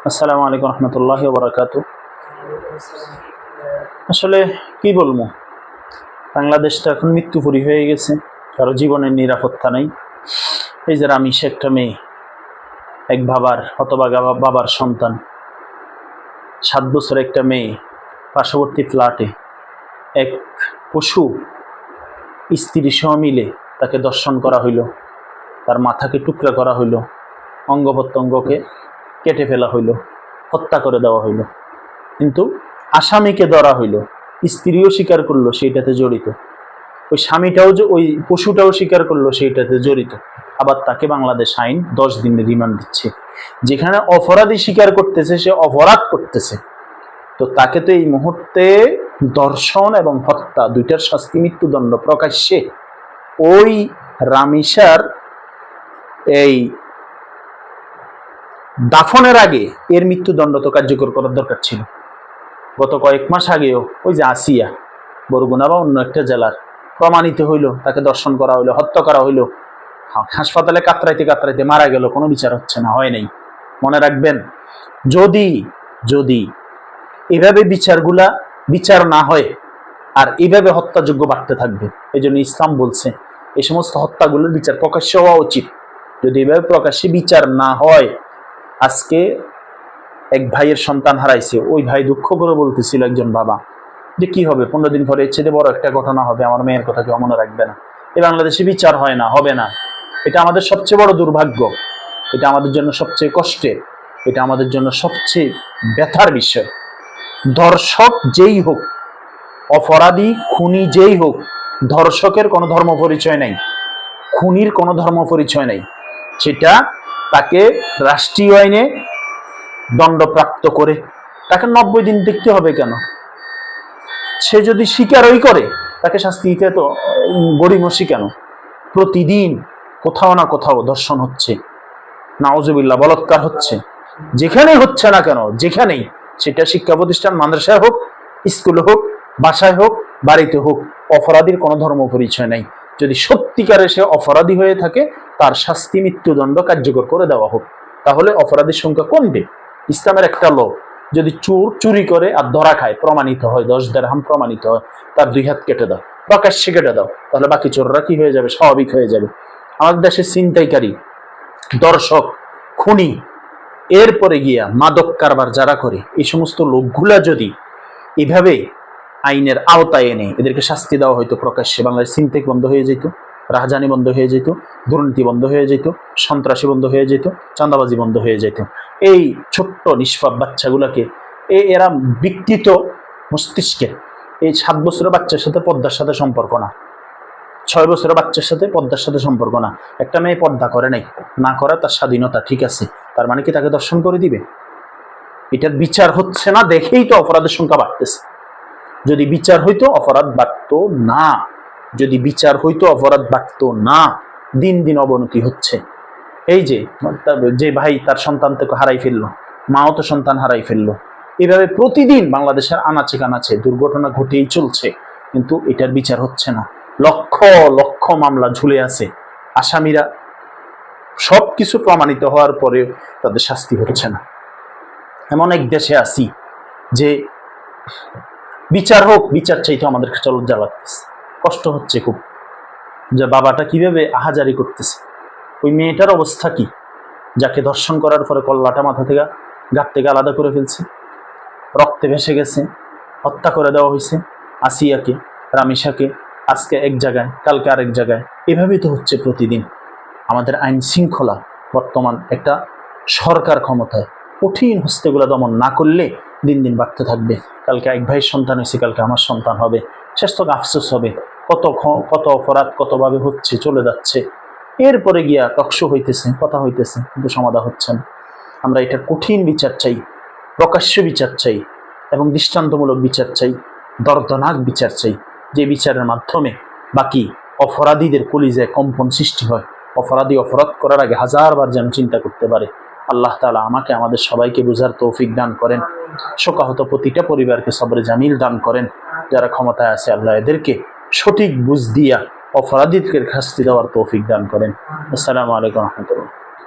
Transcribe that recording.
আসসালামু আলাইকুম রহমতুল্লাহি ওয়া বারাকাতুহু। আসলে কি বলবো, বাংলাদেশটা এখন মৃত্যুপুরী হয়ে গেছে, কারো জীবনের নিরাপত্তা নেই। এই যে রামিসা একটা মেয়ে, এক বাবার হতভাগা বাবার সন্তান, 7 বছর একটা মেয়ে, পার্শ্ববর্তী ফ্ল্যাটে এক পশু স্ত্রী সহ মিলে তাকে দর্শন করা হইল, তার মাথাকে টুকরা করা হইল, অঙ্গ প্রত্যঙ্গকে কেটে ফেলা হইল, হত্যা করে দেওয়া হইল। কিন্তু আসামিকে ধরা হইল, স্ত্রীও স্বীকার করলো সেইটাতে জড়িত, ওই স্বামীটাও যে ওই পশুটাও স্বীকার করলো সেইটাতে জড়িত। আবার তাকে বাংলাদেশ আইন 10 দিনের রিমান্ড দিচ্ছে। যেখানে অপরাধী স্বীকার করতেছে, সে অপরাধ করতেছে, তো তাকে তো এই মুহূর্তে দর্শন এবং হত্যা দুইটার শাস্তি মৃত্যুদণ্ড প্রকাশ্যে। ওই রামিসার এই দাফনের আগে এর মৃত্যুদণ্ড তো কার্যকর করার দরকার ছিল। গত কয়েক মাস আগেও ওই যে আসিয়া বরগুনা বা অন্য একটা জেলার প্রমাণিত হইল, তাকে দর্শন করা হইলো, হত্যা করা হইলো, হাসপাতালে কাতরাইতে কাতরাইতে মারা গেল, কোনো বিচার হচ্ছে না, হয় নাই। মনে রাখবেন, যদি যদি এভাবে বিচার না হয় আর এভাবে হত্যাযোগ্য বাড়তে থাকবে, এই জন্য ইসলাম বলছে এই সমস্ত হত্যাগুলোর বিচার প্রকাশ্যে হওয়া উচিত। যদি এভাবে প্রকাশ্যে বিচার না হয়, আজকে এক ভাইয়ের সন্তান হারাইছে, ওই ভাই দুঃখ করে বলতেছিল একজন বাবা যে কি হবে, 15 দিন পরে এর চেয়ে বড় একটা ঘটনা হবে, আমার মেয়ের কথা কেউ মনে রাখবে না। এই বাংলাদেশে বিচার হয় না, হবে না। এটা আমাদের সবচেয়ে বড় দুর্ভাগ্য, এটা আমাদের জন্য সবচেয়ে কষ্টের, এটা আমাদের জন্য সবচেয়ে ব্যথার বিষয়। ধর্ষক যেই হোক, অপরাধী খুনি যেই হোক, ধর্ষকের কোনো ধর্ম পরিচয় নাই, খুনির কোনো ধর্ম পরিচয় নাই। সেটা তাকে রাষ্ট্রীয় আইনে দণ্ডপ্রাপ্ত করে তাকে 90 দিন দেখতে হবে কেন? সে যদি স্বীকারই করে, তাকে শাস্তি দিতে তো গড়িমসি কেন? প্রতিদিন কোথাও না কোথাও ধর্ষণ হচ্ছে, নাউজুবিল্লাহ, বলাৎকার হচ্ছে, যেখানেই হচ্ছে না কেন, যেখানেই, সেটা শিক্ষা প্রতিষ্ঠান, মাদ্রাসায় হোক, স্কুলে হোক, বাসায় হোক, বাড়িতে হোক, অপরাধীর কোনো ধর্ম পরিচয় নাই। যদি সত্যিকারে সে অপরাধী হয়ে থাকে, তার শাস্তি মৃত্যুদণ্ড কার্যকর করে দেওয়া হোক, তাহলে অপরাধীর সংখ্যা কমবে। ইসলামের একটা লোক যদি চুরি করে আর ধরা খায়, প্রমাণিত হয়, 10 দিরহাম প্রমাণিত হয়, তার 2 হাত কেটে দাও, প্রকাশ্যে কেটে দাও, তাহলে বাকি চোররা কি হয়ে যাবে? স্বাভাবিক হয়ে যাবে। আমাদের দেশে ছিনতাইকারী, দর্শক, খুনি, এরপরে গিয়া মাদক কারবার যারা করে, এই সমস্ত লোকগুলা যদি এভাবে আইনের আওতায় এনে এদেরকে শাস্তি দেওয়া হয়তো প্রকাশ্যে, বাংলাদেশ ছিনতাই বন্ধ হয়ে যেত, রাহাজানি বন্ধ হয়ে যেত, দুর্নীতি বন্ধ হয়ে যেত, সন্ত্রাসী বন্ধ হয়ে যেত, চাঁদাবাজি বন্ধ হয়ে যেত। এই ছোট্ট নিষ্পাপ বাচ্চাগুলাকে, এরা বিকৃত মস্তিষ্কের, এই 7 বছরের বাচ্চার সাথে পর্দার সাথে সম্পর্ক না, 6 বছরের বাচ্চার সাথে পর্দার সাথে সম্পর্ক না। একটা মেয়ে পর্দা করে নাই, না করা তার স্বাধীনতা, ঠিক আছে, তার মানে কি তাকে দর্শন করে দিবে? এটার বিচার হচ্ছে না দেখেই তো অপরাধের সংখ্যা বাড়তেছে। যদি বিচার হইতো অপরাধ বাড়তো না, যদি বিচার হইতো অপরাধ বাড়তো না। দিন দিন অবনতি হচ্ছে। এই যে ভাই তার সন্তান থেকে হারাই ফেললো, মাও তো সন্তান হারাই ফেললো, এভাবে প্রতিদিন বাংলাদেশের আনাচে কানাচে দুর্ঘটনা ঘটেই চলছে, কিন্তু এটার বিচার হচ্ছে না। লক্ষ লক্ষ মামলা ঝুলে আছে, আসামিরা সবকিছু প্রমাণিত হওয়ার পরেও তাদের শাস্তি হচ্ছে না। এমন এক দেশে আছি যে বিচার হোক, বিচার চাইতে আমাদের লজ্জা লাগতেছে, কষ্ট হচ্ছে খুব, যে বাবাটা কিভাবে আহাজারি করতেছে। ওই মেয়েটার অবস্থা কি, যাকে ধর্ষণ করার পরে কল্লাটা মাথা থেকে গাত থেকে আলাদা করে ফেলছে, রক্তে ভেসে গেছে, হত্যা করে দেওয়া হয়েছে আসিয়াকে, রামিসাকে, আজকে এক জায়গায়, কালকে আরেক জায়গায়, এভাবেই তো হচ্ছে প্রতিদিন। আমাদের আইন শৃঙ্খলা বর্তমান একটা সরকার ক্ষমতায়, কঠিন হস্তেগুলো দমন না করলে দিন দিন বাড়তে থাকবে। কালকে এক ভাইয়ের সন্তান হয়েছে, কালকে আমার সন্তান হবে, শেষ তক আফসোস হবে। কত অপরাধ কতভাবে হচ্ছে, চলে যাচ্ছে, এরপরে গিয়া টকশো হইতেছে, কথা হইতেছে, কিন্তু সমাধান হচ্ছে না। আমরা এটার কঠিন বিচার চাই, প্রকাশ্য বিচার চাই, এবং দৃষ্টান্তমূলক বিচার চাই, দর্দনাক বিচার চাই, যে বিচারের মাধ্যমে বাকি অপরাধীদের কলিজায় কম্পন সৃষ্টি হয়, অপরাধী অপরাধ করার আগে 1000বার যেন চিন্তা করতে পারে। আল্লাহ তাআলা আমাকে আমাদের সবাইকে বুঝার তৌফিক দান করেন, শোকাহত প্রতিটা পরিবারকে সবরে জামিল দান করেন। যারা ক্ষমতায় আছে, আল্লাহ এদেরকে সঠিক বুঝ দিয়া অপরাধীদের শাস্তি দেওয়ার তৌফিক দান করেন। আসসালামু আলাইকুম রহমতুল্লাহ।